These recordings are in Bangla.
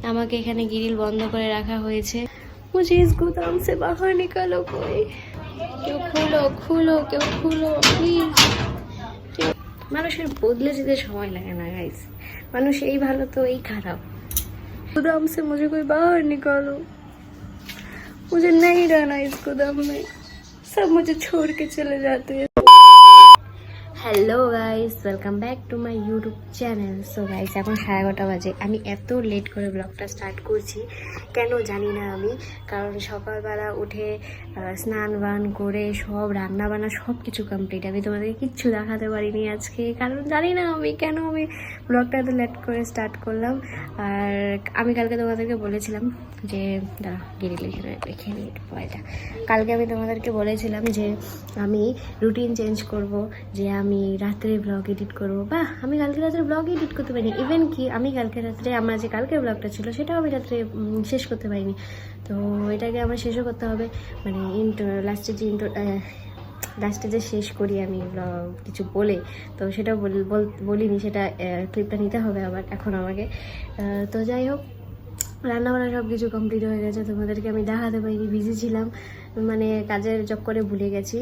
আমাকে এখানে গ্রিল বন্ধ করে রাখা হয়েছে। मुझे इस गोदाम से बाहर निकालो कोई, কেউ খুলো খুলো, কেউ খুলো প্লিজ। মানুষের বদলে যেতে সময় লাগে না গাইস, মানুষ এই ভালো তো এই খারাপ। गोदाम से मुझे कोई बाहर निकालो, मुझे नहीं रहना इस गोदाम में, सब मुझे छोड़ के चले जाते हैं। Hello guys, welcome back to my YouTube channel. So guys, এখন 11:30 বাজে। আমি এত লেট করে ব্লগটা স্টার্ট করছি কেন জানি না আমি, কারণ সকালবেলা উঠে স্নান বান করে সব রান্না বান্না সব কিছু কমপ্লিট। আমি তোমাদেরকে কিচ্ছু দেখাতে পারিনি আজকে, কারণ জানি না আমি কেন আমি ব্লগটা এত লেট করে স্টার্ট করলাম। আর আমি কালকে তোমাদেরকে বলেছিলাম যে দাঁড়া গিয়ে রেখে নিই পয়টা। কালকে আমি তোমাদেরকে বলেছিলাম যে আমি রুটিন চেঞ্জ করব, যে আমি রাত্রে ব্লগ এডিট করবো। বা আমি কালকে রাত্রে ব্লগ এডিট করতে পারিনি, ইভেন কি আমি কালকে রাত্রে আমার যে কালকের ব্লগটা ছিল সেটাও আমি রাত্রে শেষ করতে পারিনি। তো এটাকে আমার শেষও করতে হবে, মানে লাস্টে যে শেষ করি আমি ব্লগ কিছু বলে, তো সেটাও বলিনি, সেটা ক্লিপটা নিতে হবে আবার এখন আমাকে। তো যাই হোক, রান্নাবান্না সব কিছু কমপ্লিট হয়ে গেছে, তোমাদেরকে আমি দেখাতে পারিনি, বিজি ছিলাম, মানে কাজের চক্করে ভুলে গেছি।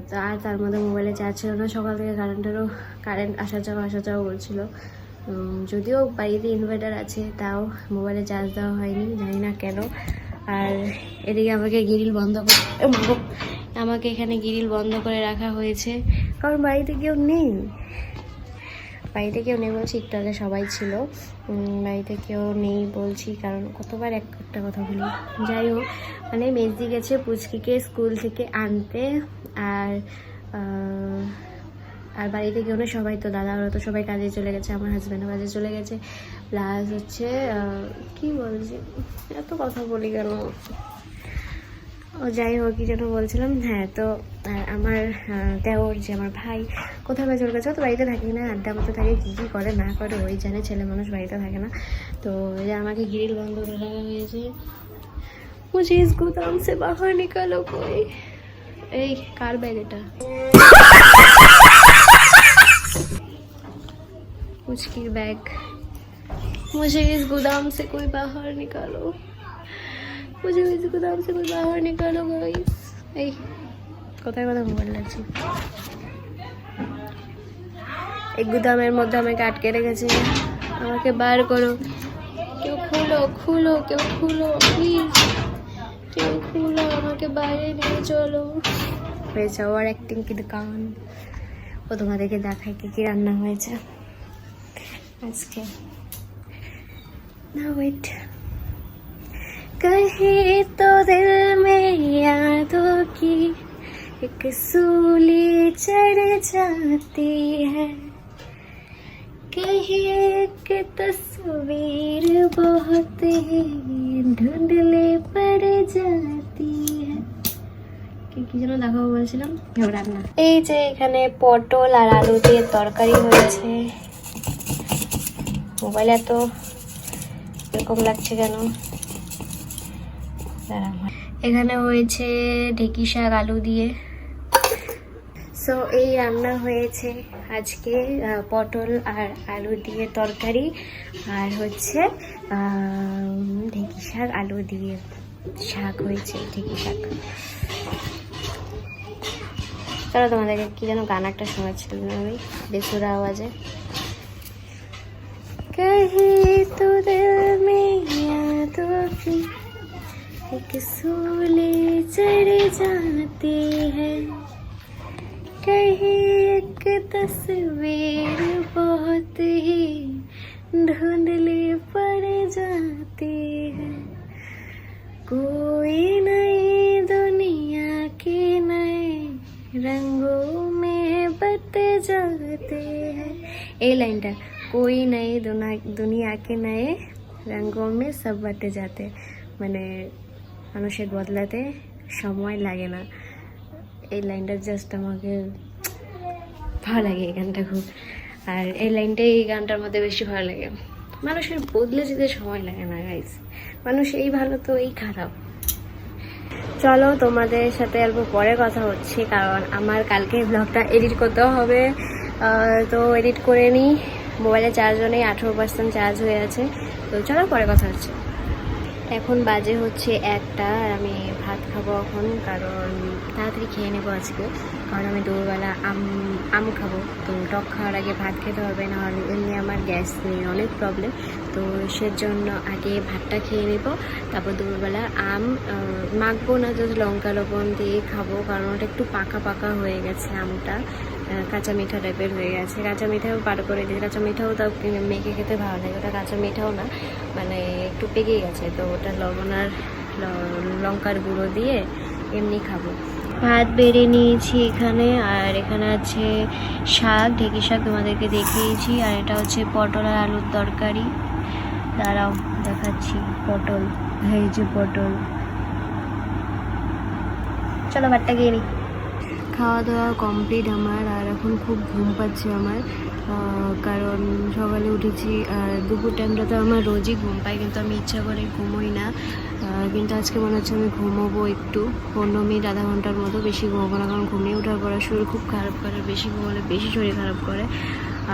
তো আর তার মধ্যে মোবাইলে চার্জ ছিল না, সকাল থেকে কারেন্ট আসা যাওয়া বলছিল। যদিও বাড়িতে ইনভার্টার আছে, তাও মোবাইলে চার্জ দেওয়া হয়নি, জানি না কেন। আর এদিকে আমাকে এখানে গ্রিল বন্ধ করে রাখা হয়েছে, কারণ বাড়িতে কেউ নেই বলছি, একটু আগে সবাই ছিল, বাড়িতে কেউ নেই বলছি কারণ কতবার একটা কথা বলি। যাই হোক, মানে মেজদি গেছে পুচকিকে স্কুল থেকে আনতে, আর বাড়িতে কেউ নেই, সবাই তো দাদা ওরা তো সবাই কাজে চলে গেছে, আমার হাজব্যান্ডও কাজে চলে গেছে। প্লাস হচ্ছে কি বলছি, এত কথা বলি কেন, ও যাই হোক কি যেন বলছিলাম। হ্যাঁ, তো আমার দেওর যে আমার ভাই কোথায় বাজে ওর কাছে, তো বাড়িতে থাকি না, আড্ডা মতো থাকে, কী কী করে না করে ওই জানে, ছেলে মানুষ বাড়িতে থাকে না। তো এই যে আমাকে গ্রিল বন্ধ করে রাখা হয়েছে। मुझे इस गोदाम से बाहर निकालो कोई। এই কার ব্যাগ এটা? পুচকির ব্যাগ। मुझे इस गोदाम से कोई बाहर निकालो, मुझे इस गोदाम से कोई बाहर निकालो गाइस। এই কোথায় মোবাইল লাগছে, এই গুদামের মধ্যে আমাকে আটকে রেখেছে, আমাকে বার করো, কেউ খুলো খুলো, কেউ খুলো প্লিজ, কেউ খুলো, আমাকে বাইরে নিয়ে চলো। হয়েছে ওর অ্যাক্টিং কি দোকান। ও তোমাদেরকে দেখায় কি কি রান্না হয়েছে আজকে। না ওয়েট, कहीं तो दिल में यादों की एक सूली चढ़ जाती है, कहीं एक तस्वीर बहुत ही धुंधले पड़ जाती है। কি যেন দেখাবো বলছিলাম, রান্না। এই যে এখানে পটল আর আলু দিয়ে তরকারি হয়েছে। মোবাইলে তো এরকম লাগছে কেন, এখানে হয়েছে ঢেঁকি শাক আলু দিয়ে। সো এই রান্না হয়েছে আজকে, পটল আর আলু দিয়ে তরকারি, আর হচ্ছে ঢেঁকি শাক আলু দিয়ে শাক হয়েছে, ঢেঁকি শাক। তাহলে তোমাদেরকে কি যেন গান একটা শোনাচ্ছিলাম আমি বেসুরা আওয়াজে। कहीं तो दिल में यादों की एक सूली चढ़ जाती है, कहीं एक तस्वीर बहुत ही धुंधली पड़ जाती है, कोई नई दुनिया के नए रंगों में बत जाते हैं। ए लाइनটা, कोई नई दुनिया के नए रंगों में सब बटे जाते, মানে মানুষের বদলাতে সময় লাগে না। এই লাইনটা জাস্ট আমাকে ভালো লাগে, এই গানটা খুব। আর এই লাইনটাই এই গানটার মধ্যে বেশি ভালো লাগে, মানুষের বদলে যেতে সময় লাগে না গাইস, মানুষ এই ভালো তো এই খারাপ। চলো তোমাদের সাথে অল্প পরে কথা হচ্ছে, কারণ আমার কালকে ব্লগটা এডিট করতে হবে, তো এডিট করে নিই। মোবাইলে চার্জও নেই, 18% চার্জ হয়ে আছে। তো চলো পরে কথা হচ্ছে। এখন বাজে হচ্ছে 1টা, আর আমি ভাত খাবো এখন, কারণ তাড়াতাড়ি খেয়ে নেবো আজকে, কারণ আমি দুপুরবেলা আম খাবো। তো টক খাওয়ার আগে ভাত খেতে হবে, না হলে এমনি আমার গ্যাস নিয়ে অনেক প্রবলেম। তো সেজন্য আগে ভাতটা খেয়ে নেবো, তারপর দুপুরবেলা আম মাখবো না, জাস্ট লঙ্কা লবণ দিয়ে খাবো, কারণ ওটা একটু পাকা পাকা হয়ে গেছে আমটা, কাঁচা মিঠা টাইপের হয়ে গেছে। কাঁচা মিঠাও পার করে দিয়েছে, কাঁচা মিঠাও তাও মেখে খেতে ভালো লাগে, ওটা কাঁচা মিঠাও না, মানে একটু পেকে গেছে। তো ওটা লবণ আর লঙ্কার গুঁড়ো দিয়ে এমনি খাবো। ভাত বেড়ে নিয়েছি এখানে, আর এখানে আছে শাক, ঢেঁকি শাক তোমাদেরকে দেখিয়েছি, আর এটা হচ্ছে পটল আর আলুর তরকারি। দাঁড়াও দেখাচ্ছি, পটল, এই যে পটল। চলো ভাতটা খেয়ে নিই। খাওয়া দাওয়া কমপ্লিট আমার, আর এখন খুব ঘুম পাচ্ছে আমার, কারণ সকালে উঠেছি। আর দুপুর টাইমটা তো আমার রোজই ঘুম পাই, কিন্তু আমি ইচ্ছা করে ঘুমোই না। কিন্তু আজকে মনে হচ্ছে আমি ঘুমোবো একটু, 15 মিনিট আধা ঘন্টার মতো, বেশি ঘুমোবো না, কারণ ঘুমিয়ে ওঠার পর শরীর খুব খারাপ করে, বেশি ঘুমোলে বেশি শরীর খারাপ করে।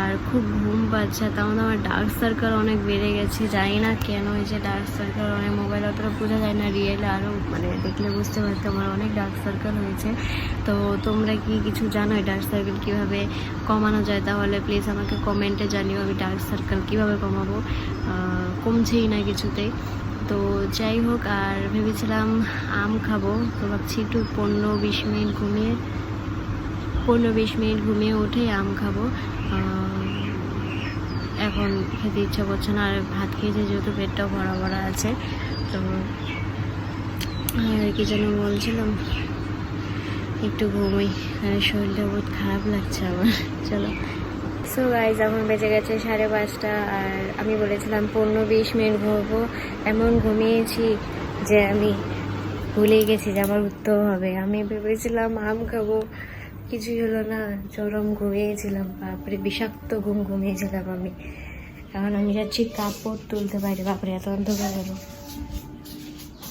আর খুব ঘুম পাচ্ছে, তেমন আমার ডার্ক সার্কেল অনেক বেড়ে গেছে, জানি না কেন হয়েছে ডার্ক সার্কেল। অনেক মোবাইল অতটা বোঝা যায় না, রিয়েলে আরও মানে দেখলে বুঝতে পারতে আমার অনেক ডার্ক সার্কেল হয়েছে। তো তোমরা কি কিছু জানো এই ডার্ক সার্কেল কীভাবে কমানো যায়? তাহলে প্লিজ আমাকে কমেন্টে জানিও, আমি ডার্ক সার্কেল কীভাবে কমাবো, কমছেই না কিছুতেই। তো যাই হোক, আর ভেবেছিলাম আম খাবো, তো ভাবছি একটু 15-20 মিনিট ঘুমিয়ে উঠে আম খাবো। এখন খেতে ইচ্ছা করছে না, আর ভাত খেয়েছে যেহেতু পেটটাও ভরা ভরা আছে। তো আর কি যেন বলছিলাম, একটু ঘুমোই, আর শরীরটা বহুত খারাপ লাগছে আমার। চলো, সো গাইজ এখন বেজে গেছে 5:30, আর আমি বলেছিলাম 15-20 মিনিট ঘুমবো। এমন ঘুমিয়েছি যে আমি ভুলেই গেছি যে আমার উঠতেও হবে। আমি ভেবেছিলাম আম খাবো, কিছুই হলো না, চরম ঘুমিয়েছিলাম, বাপরে বিষাক্ত ঘুমিয়েছিলাম আমি। এখন আমি যাচ্ছি কাপড় তুলতে পারি, বাপরে এত অন্ধকার হলো,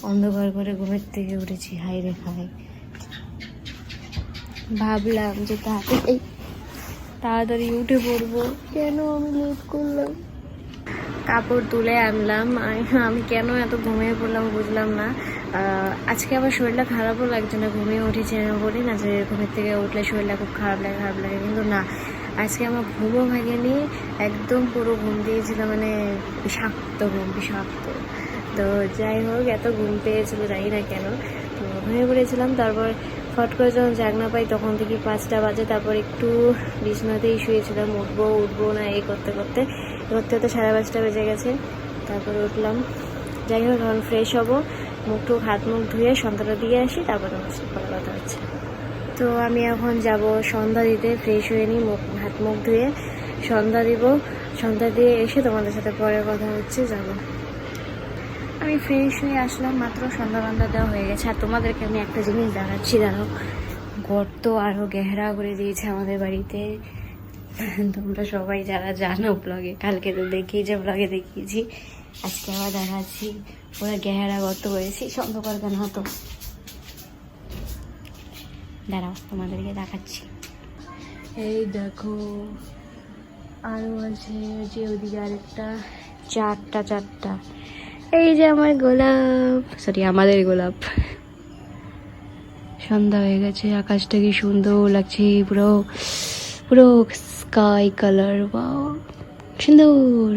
অন্ধকার করে ঘুমের থেকে উঠেছি, হাই রে হাই। ভাবলাম যে তাড়াতাড়ি উঠে পড়বো, কেন আমি লেট করলাম। কাপড় তুলে আনলাম, আমি কেন এত ঘুমিয়ে পড়লাম বুঝলাম না। আজকে আবার শরীরটা খারাপও লাগছে না, ঘুমিয়ে উঠেছি। আমি বলি না যে ঘুমের থেকে উঠলে শরীরটা খুব খারাপ লাগে, কিন্তু না, আজকে আমার ঘুমও ভাঙেনি, একদম পুরো ঘুম দিয়েছিল, মানে বিষাক্ত। তো যাই হোক, এত ঘুম পেয়েছিল জানি না কেন, তো ঘুমিয়ে পড়েছিলাম। তারপর ফট করে যখন জাগনা পাই তখন থেকে 5টা বাজে, তারপর একটু বিছনাতেই শুয়েছিলাম, উঠবো না এই করতে 5:30 বেজে গেছে। তারপরে উঠলাম। যাই হোক, এখন ফ্রেশ হবো, হাত মুখ ধুয়ে সন্ধ্যাটা দিয়ে আসি, তারপর আমার সাথে কথা হচ্ছে। তো আমি এখন যাব সন্ধ্যা দিতে, ফ্রেশ হয়ে নিই, হাত মুখ ধুয়ে সন্ধ্যা দিব। সন্ধ্যা দিয়ে এসে তোমাদের সাথে পরে কথা হচ্ছে, যাবো। আমি ফ্রেশ হয়ে আসলাম, মাত্র সন্ধ্যা দেওয়া হয়ে গেছে। আর তোমাদেরকে আমি একটা জিনিস জানাচ্ছি, জানো, গর্ত আরও গেহরা করে দিয়েছে আমাদের বাড়িতে। তোমরা সবাই যারা জানো ব্লগে, কালকে তো ব্লগে দেখিয়েছি, আজকে আবার দেখাচ্ছি, ওরা গেহরা গর্ত করেছি। অন্ধকার কেন হতো, দাঁড়াও তোমাদেরকে দেখাচ্ছি। এই দেখো, আরও আছে যে ওদিকে আরেকটা, চারটা। এই যে আমার গোলাপ, আমাদের গোলাপ। সন্ধ্যা হয়ে গেছে, আকাশটা কি সুন্দর লাগছে, পুরো স্কাই কালার, ওয়াও, সুন্দর,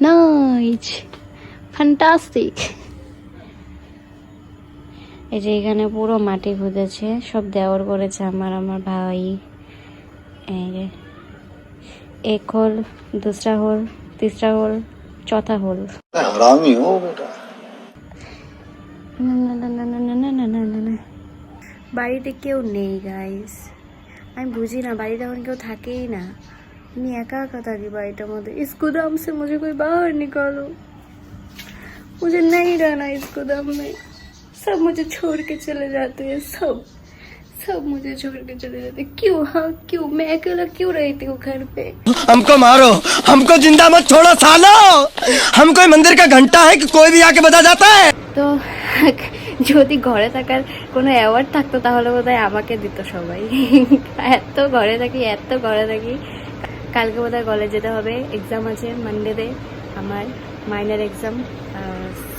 নাইস, ফ্যান্টাস্টিক। এই যে এখানে পুরো মাটি খুঁজেছে, সব দেওয়ার করেছে আমার ভাই। এই যে এক হোল, दूसरा হোল, तीसरा হোল, चौथा হোল। हरामी हो बेटा। না, বাড়িতে কেউ নেই গাইস, আমি বুঝি না, বাড়িতে এখন কেউ থাকেই না, আমি একা থাকি বাড়িটার মধ্যে। इस गोदाम से मुझे कोई बाहर निकालो, मुझे नहीं रहना इस गोदाम में। सब मुझे छोड़ के चले जाते हैं, सब मुझे छोड़ के चले जाते हैं। क्यों मैं अकेला क्यों रहती हूँ घर पे? हमको मारो, हमको जिंदा मत छोड़ो सालो, हम कोई मंदिर का घंटा है कि कोई भी आके बजा जाता है। তো যদি ঘরে থাকার কোনো অ্যাওয়ার্ড থাকতো তাহলে বোধহয় আমাকে দিত সবাই। এত ঘরে থাকি, কালকে বোধহয় কলেজ যেতে হবে, এক্সাম আছে মানডেতে আমার, মাইনার এক্সাম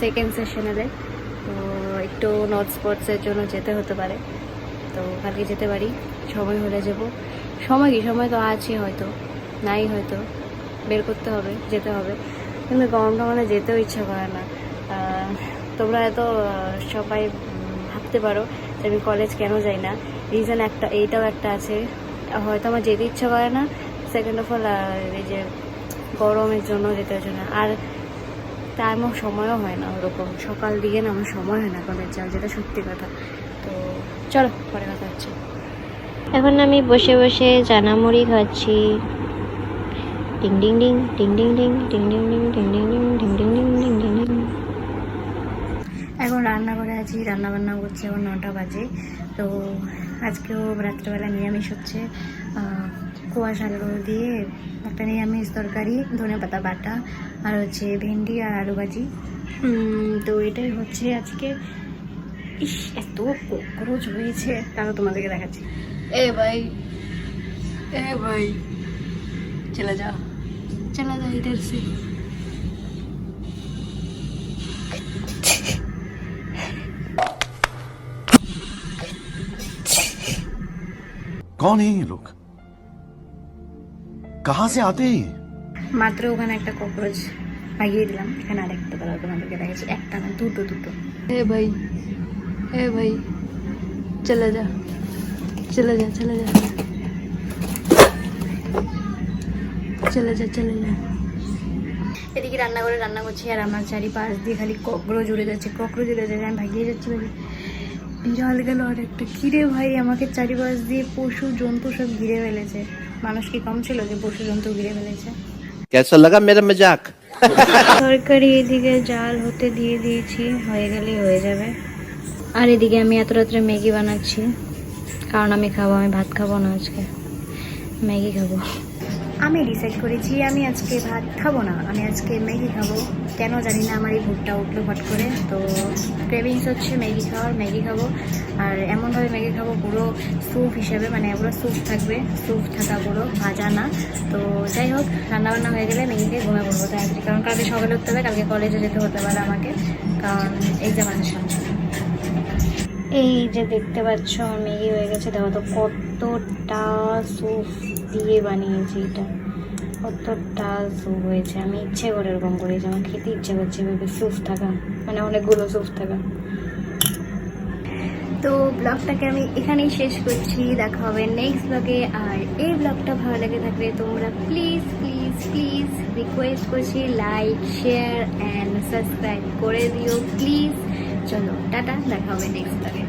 সেকেন্ড সেশনালের। তো একটু নোটস স্পোর্টসের জন্য যেতে হতে পারে, তো কালকে যেতে পারি, সময় হলে যাব। সময় কি, সময় তো আছে, হয়তো নাই, হয়তো বের করতে হবে, যেতে হবে। কিন্তু গরমটা মানে যেতেও ইচ্ছা করে না। তোমরা এত সবাই ভাবতে পারো যে আমি কলেজ কেন যাই না, রিজন একটা, এইটাও একটা আছে। হয়তো আমার যেতে ইচ্ছা করে না, সেকেন্ড অফ অল এই যে গরমের জন্য যেতে হচ্ছে না, আর তার আমার সময়ও হয় না ওরকম, সকাল দিকে না আমার সময় হয় না কলেজ যাওয়ার, যেটা সত্যি কথা। তো চলো পরে কথা হচ্ছে। এখন আমি বসে বসে চানা মুড়ি খাচ্ছি। Ding ding ding ding ding ding ding ding ding ding ding ding ding ding ding ding ding ding. এখন রান্নাঘরে আছি, রান্নাবান্না করছি, এখন 9টা বাজে। তো আজকেও রাত্রেবেলা নিরামিষ হচ্ছে, কুয়াশা আলু দিয়ে একটা নিরামিষ তরকারি, ধনেপাতা বাটা, আর হচ্ছে ভেন্ডি আর আলু ভাজি। তো এটাই হচ্ছে আজকে। ইস, এত ককরোচ হয়েছে, তাহলে তোমাদেরকে দেখাচ্ছি। এ ভাই, এ ভাই, চলে যা, চলে যা ইধর সে। कौन है ये लोग, कहाँ से आते हैं? মাত্র ওখানে একটা ককরোচ ভাগিয়ে দিলাম, এখানে আরেকটা বেলা তোমাদেরকে দেখাচ্ছি, একটা না, দুটো দুটো। এ ভাই, এ ভাই, চলে যা, চলে যা, চলে যা, চলে যা, চলে যা। এদিকে রান্নাঘরে রান্না করছি, আর আমার চারিপাশ দিয়ে খালি ককরোচ উড়ে যাচ্ছে, ককরোচ উড়ে যাচ্ছে, আমি ভাগিয়ে যাচ্ছি ভাই। বিড়াল গেল আর একটা, কিরে ভাই, আমাকে চারিপাশ দিয়ে পশু জন্তু সব ঘিরে ফেলেছে। মানুষ কি কম ছিল যে পশু জন্তু ঘিরে ফেলেছে? कैसा लगा मेरा मजाक? তরকারি এদিকে জাল হতে দিয়ে দিয়েছি, হয়ে গেলেই হয়ে যাবে। আর এদিকে আমি এত রাত্রে ম্যাগি বানাচ্ছি, কারণ আমি খাবো, আমি ভাত খাবো না আজকে, ম্যাগি খাবো। আমি ডিসাইড করেছি আমি আজকে ভাত খাবো না, আমি আজকে ম্যাগি খাবো। কেন জানি না, আমার এই ভুটটা উঠলো ফট করে, তো ক্রেভিংস হচ্ছে ম্যাগি খাওয়ার, ম্যাগি খাবো। আর এমনভাবে ম্যাগি খাবো পুরো স্যুপ হিসেবে, মানে পুরো স্যুপ থাকবে, স্যুপ থাকা পুরো, ভাজা না। তো যাই হোক, রান্নাবান্না হয়ে গেলে ম্যাগিকে ঘুমে পড়বো তাড়াতাড়ি, কারণ কালকে সকালে উঠতে হবে, কালকে কলেজে যেতে হতে পারে আমাকে, কারণ এক্সাম আছে সামনে। এই যে দেখতে পাচ্ছ আমার ম্যাগি হয়ে গেছে, দেখো তো কতটা স্যুপ দিয়ে বানিয়েছি, এটা কতটা স্যুপ হয়েছে। আমি ইচ্ছে করে এরকম করেছি, আমার খেতে ইচ্ছে করছে এভাবে স্যুপ থাকা, মানে অনেকগুলো স্যুপ থাকা। তো ব্লগটাকে আমি এখানেই শেষ করছি, দেখা হবে নেক্সট ব্লগে। আর এই ব্লগটা ভালো লেগে থাকলে তোমরা প্লিজ প্লিজ প্লিজ রিকোয়েস্ট করছি, লাইক শেয়ার অ্যান্ড সাবস্ক্রাইব করে দিও প্লিজ। চলো টাটা, দেখা হবে নেক্সট ব্লগে।